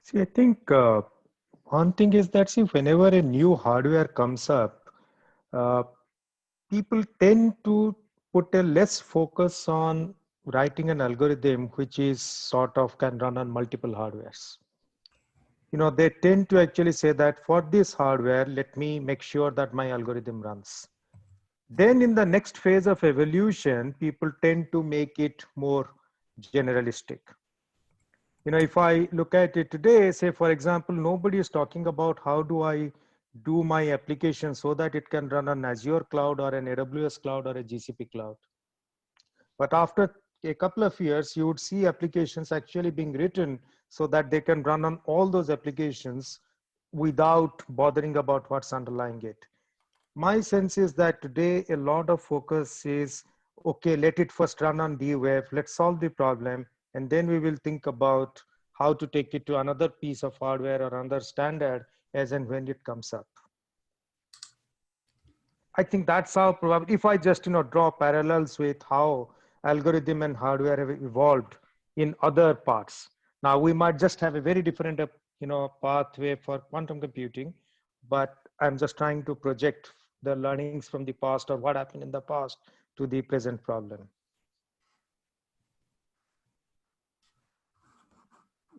See, I think one thing is that, see, whenever a new hardware comes up, people tend to put a less focus on writing an algorithm which is sort of can run on multiple hardwares. They tend to actually say that for this hardware, let me make sure that my algorithm runs. Then in the next phase of evolution, people tend to make it more generalistic. If I look at it today, say, for example, nobody is talking about how do I do my application so that it can run on Azure cloud or an AWS cloud or a GCP cloud. But after a couple of years, you would see applications actually being written so that they can run on all those applications without bothering about what's underlying it. My sense is that today a lot of focus is, okay, let it first run on D-Wave, let's solve the problem, and then we will think about how to take it to another piece of hardware or another standard as and when it comes up. I think that's how probably, if I just draw parallels with how algorithm and hardware have evolved in other parts. Now we might just have a very different pathway for quantum computing, but I'm just trying to project the learnings from the past or what happened in the past to the present problem.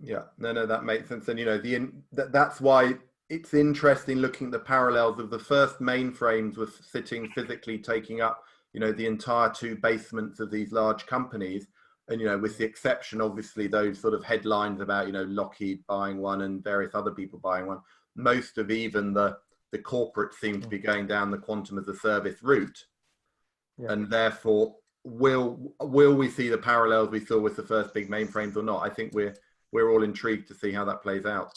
Yeah, no, that makes sense. And that's why it's interesting looking at the parallels of the first mainframes was sitting physically taking up the entire two basements of these large companies, and with the exception obviously those sort of headlines about Lockheed buying one and various other people buying one, most of even the corporate seem to be going down the quantum as a service route. Yeah. And therefore will we see the parallels we saw with the first big mainframes or not? I think we're all intrigued to see how that plays out.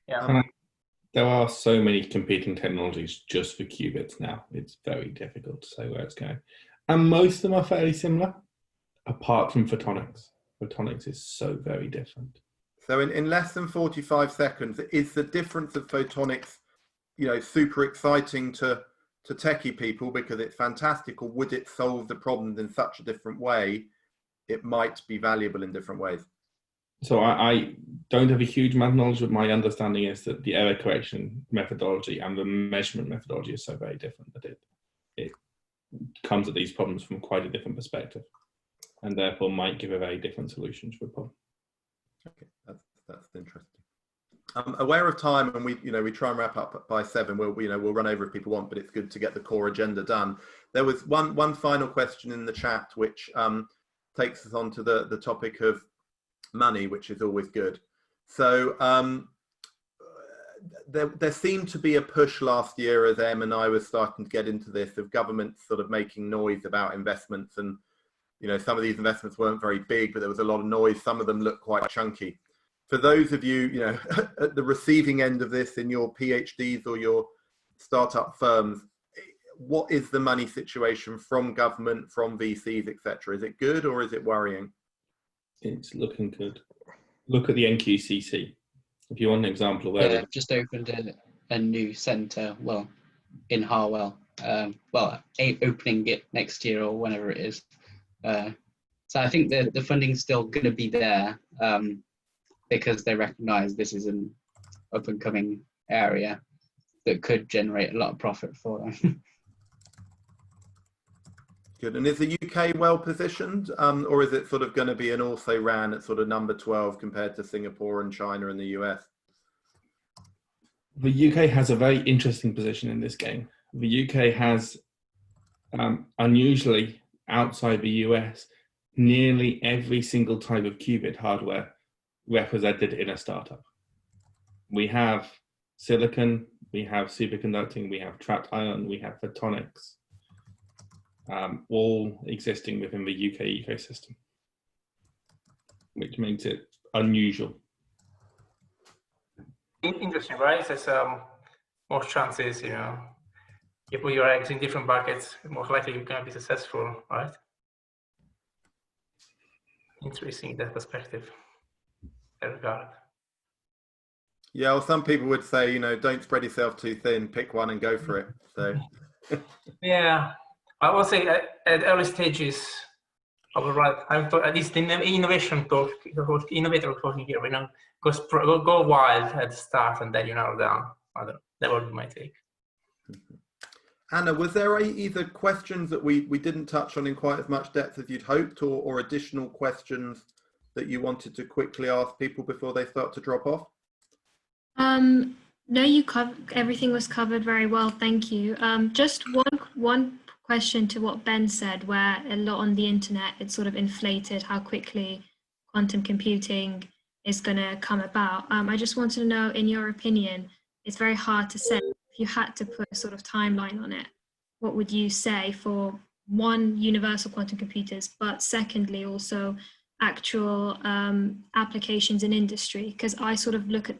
Yeah. There are so many competing technologies just for qubits now. It's very difficult to say where it's going. And most of them are fairly similar, apart from photonics. Photonics is so very different. So in less than 45 seconds, is the difference of photonics, you know, super exciting to techie people because it's fantastic, or would it solve the problems in such a different way it might be valuable in different ways? So I don't have a huge amount of knowledge, but my understanding is that the error correction methodology and the measurement methodology is so very different that it comes at these problems from quite a different perspective, and therefore might give a very different solution to a problem. Okay, that's interesting. I'm aware of time, and we try and wrap up by 7. We'll run over if people want, but it's good to get the core agenda done. There was one final question in the chat, which takes us on to the topic of money, which is always good. So there seemed to be a push last year, as Em and I was starting to get into this, of governments sort of making noise about investments, and some of these investments weren't very big, but there was a lot of noise. Some of them looked quite chunky. For those of you, at the receiving end of this in your PhDs or your startup firms, what is the money situation from government, from VCs, etc.? Is it good or is it worrying? It's looking good. Look at the NQCC. If you want an example of where they've just opened a new centre, well, in Harwell. Opening it next year or whenever it is. So I think the funding's still going to be there because they recognise this is an up and coming area that could generate a lot of profit for them. Good. And is the UK well positioned, or is it sort of going to be an also ran at sort of number 12 compared to Singapore and China and the US? The UK has a very interesting position in this game. The UK has, unusually outside the US, nearly every single type of qubit hardware represented in a startup. We have silicon, we have superconducting, we have trapped ion, we have photonics. All existing within the UK ecosystem, which makes it unusual. Interesting, right? There's more chances, you put your eggs in different buckets, most likely you're going to be successful, right? Interesting, that perspective. I regard. Yeah, well, some people would say, don't spread yourself too thin, pick one and go for it. So, yeah. I would say at early stages, at least in the innovation talk, innovator talking here, go wild at the start and then you narrow down. That would be my take. Anna, was there either questions that we didn't touch on in quite as much depth as you'd hoped, or additional questions that you wanted to quickly ask people before they start to drop off? No, everything was covered very well, thank you. Just one question to what Ben said, where a lot on the internet, it's sort of inflated how quickly quantum computing is going to come about. I just wanted to know, in your opinion, it's very hard to say, if you had to put a sort of timeline on it, what would you say for one, universal quantum computers, but secondly, also actual applications in industry? Because I sort of look at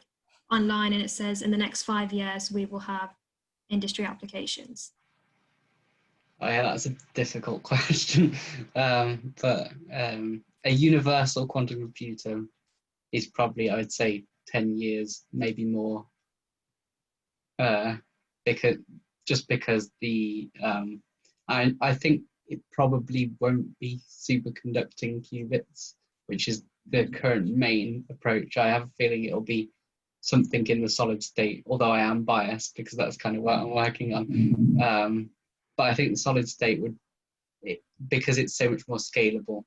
online and it says in the next 5 years, we will have industry applications. Oh, yeah, that's a difficult question. But a universal quantum computer is probably, I would say, 10 years, maybe more. Because the I think it probably won't be superconducting qubits, which is the current main approach. I have a feeling it'll be something in the solid state, although I am biased because that's kind of what I'm working on. But I think the solid state because it's so much more scalable,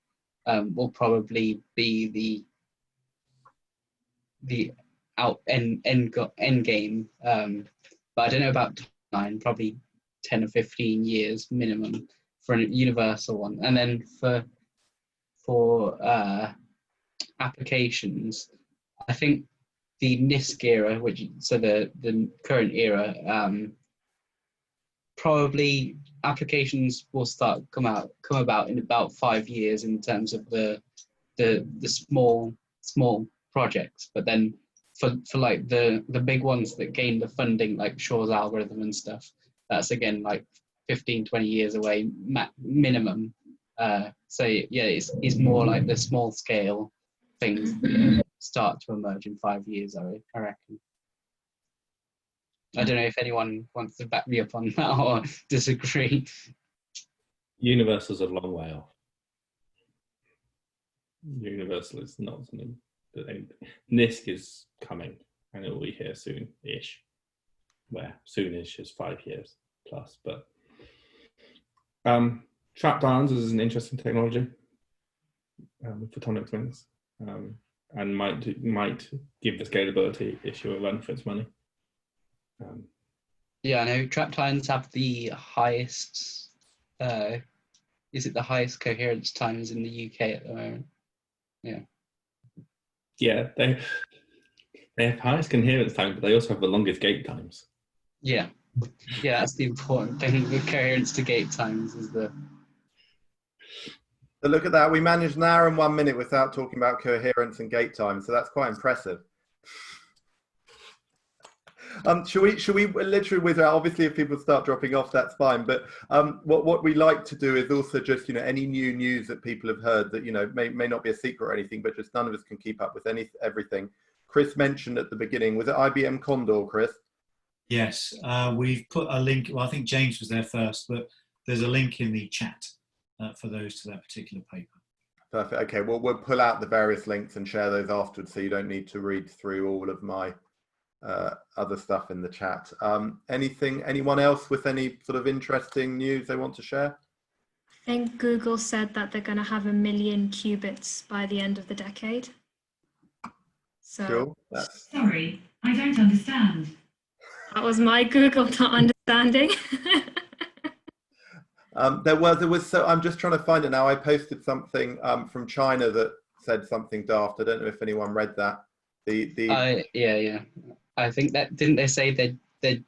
will probably be the end game. But I don't know about timeline, probably 10 or 15 years minimum for a universal one. And then for applications, I think the NISQ era, so the current era, probably applications will come about in about 5 years in terms of the small projects. But then for like the big ones that gain the funding, like Shor's algorithm and stuff, that's again like 15, 20 years away minimum. So yeah, it's more like the small scale things that start to emerge in 5 years, I reckon. I don't know if anyone wants to back me up on that or disagree. Universal's a long way off. Universal is not something that NISC is coming, and it will be here soon-ish. Where soon-ish is 5 years plus, but trapped ions is an interesting technology with photonic twins, and might give the scalability issue a run for its money. Yeah, I know trapped ions have the highest, is it the highest coherence times in the UK at the moment? Yeah. Yeah, they have highest coherence time, but they also have the longest gate times. Yeah, yeah, that's the important thing. The coherence to gate times is the. So look at that. We managed an hour and 1 minute without talking about coherence and gate time. So that's quite impressive. Should we literally whiz out? Obviously, if people start dropping off, that's fine. But what we like to do is also just, any new news that people have heard that, may not be a secret or anything, but just none of us can keep up with everything. Chris mentioned at the beginning, was it IBM Condor, Chris? Yes, we've put a link. Well, I think James was there first, but there's a link in the chat for those to that particular paper. Perfect. Okay, well, we'll pull out the various links and share those afterwards, so you don't need to read through all of my other stuff in the chat. Anyone else with any sort of interesting news they want to share? I think Google said that they're going to have 1 million qubits by the end of the decade. So, cool. Sorry, I don't understand. That was my Google not understanding. There was. So I'm just trying to find it now. I posted something from China that said something daft. I don't know if anyone read that. Yeah. I think that, didn't they say they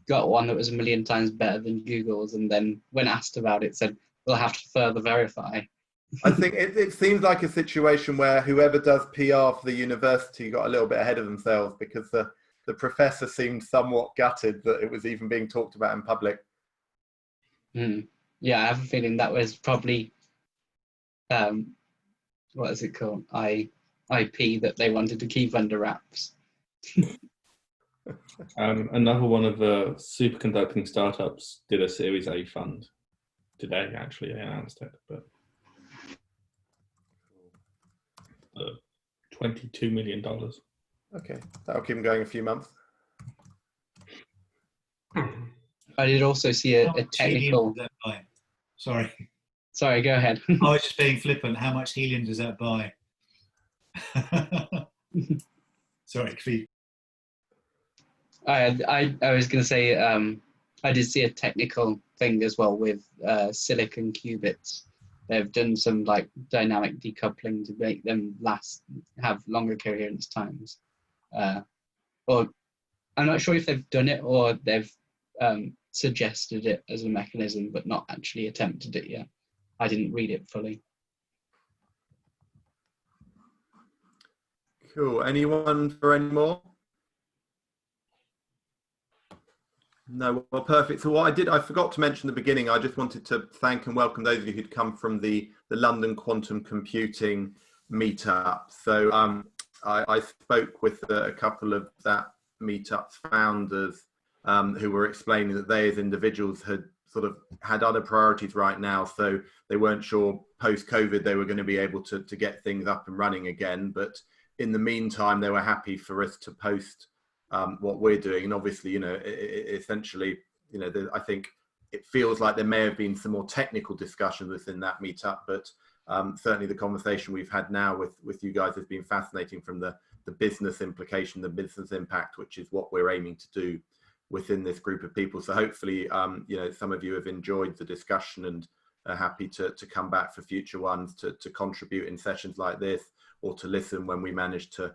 got one that was 1 million times better than Google's, and then when asked about it said we'll have to further verify. I think it seems like a situation where whoever does PR for the university got a little bit ahead of themselves, because the professor seemed somewhat gutted that it was even being talked about in public. Yeah, I have a feeling that was probably what is it called? IP that they wanted to keep under wraps. Another one of the superconducting startups did a Series A fund today. Actually, they announced it, but $22 million. Okay, that'll keep them going a few months. I did also see a technical. Sorry, go ahead. I was just being flippant. How much helium does that buy? Sorry, Cleve. I was going to say I did see a technical thing as well with silicon qubits. They've done some like dynamic decoupling to make them have longer coherence times. Or I'm not sure if they've done it or they've suggested it as a mechanism, but not actually attempted it yet. I didn't read it fully. Cool. Anyone for any more? No, well, perfect. So what I forgot to mention at the beginning, I just wanted to thank and welcome those of you who'd come from the London Quantum Computing meetup. So I spoke with a couple of that meetup's founders who were explaining that they as individuals had other priorities right now. So they weren't sure post-COVID they were going to be able to get things up and running again. But in the meantime, they were happy for us to post what we're doing. And obviously, essentially, I think it feels like there may have been some more technical discussion within that meetup, but certainly the conversation we've had now with you guys has been fascinating from the business implication, the business impact, which is what we're aiming to do within this group of people. So hopefully, some of you have enjoyed the discussion and are happy to come back for future ones to contribute in sessions like this, or to listen when we manage to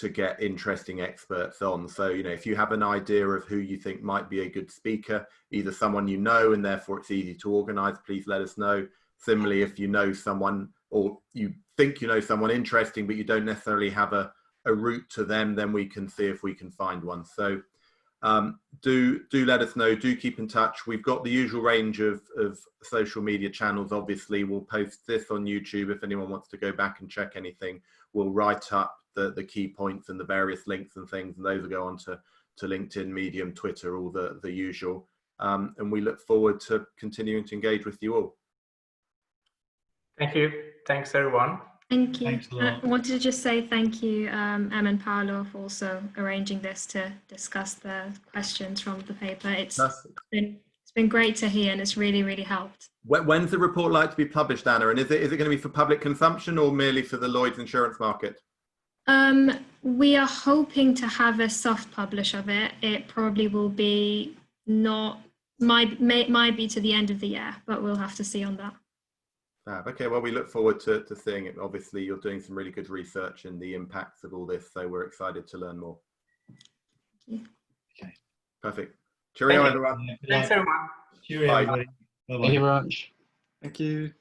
get interesting experts on. So, if you have an idea of who you think might be a good speaker, either someone you know and therefore it's easy to organize, please let us know. Similarly, if you know someone or you think you know someone interesting, but you don't necessarily have a a route to them, then we can see if we can find one. So do let us know, do keep in touch. We've got the usual range of social media channels. Obviously, we'll post this on YouTube if anyone wants to go back and check anything. We'll write up the key points and the various links and things, and those will go on to LinkedIn, Medium, Twitter, all the usual. And we look forward to continuing to engage with you all. Thank you. Thanks, everyone. Thank you. Thanks a lot. I wanted to just say thank you, Em and Paolo, for also arranging this to discuss the questions from the paper. It's been great to hear, and it's really, really helped. When's the report like to be published, Anna? And is it going to be for public consumption or merely for the Lloyd's insurance market? We are hoping to have a soft publish of it. It probably will be might be to the end of the year, but we'll have to see on that. Okay, well, we look forward to seeing it. Obviously, you're doing some really good research in the impacts of all this, so we're excited to learn more. Okay. Perfect. Cheerio, everyone. Thanks, everyone. Cheerio, everybody. Bye-bye. Thank you very much. Thank you.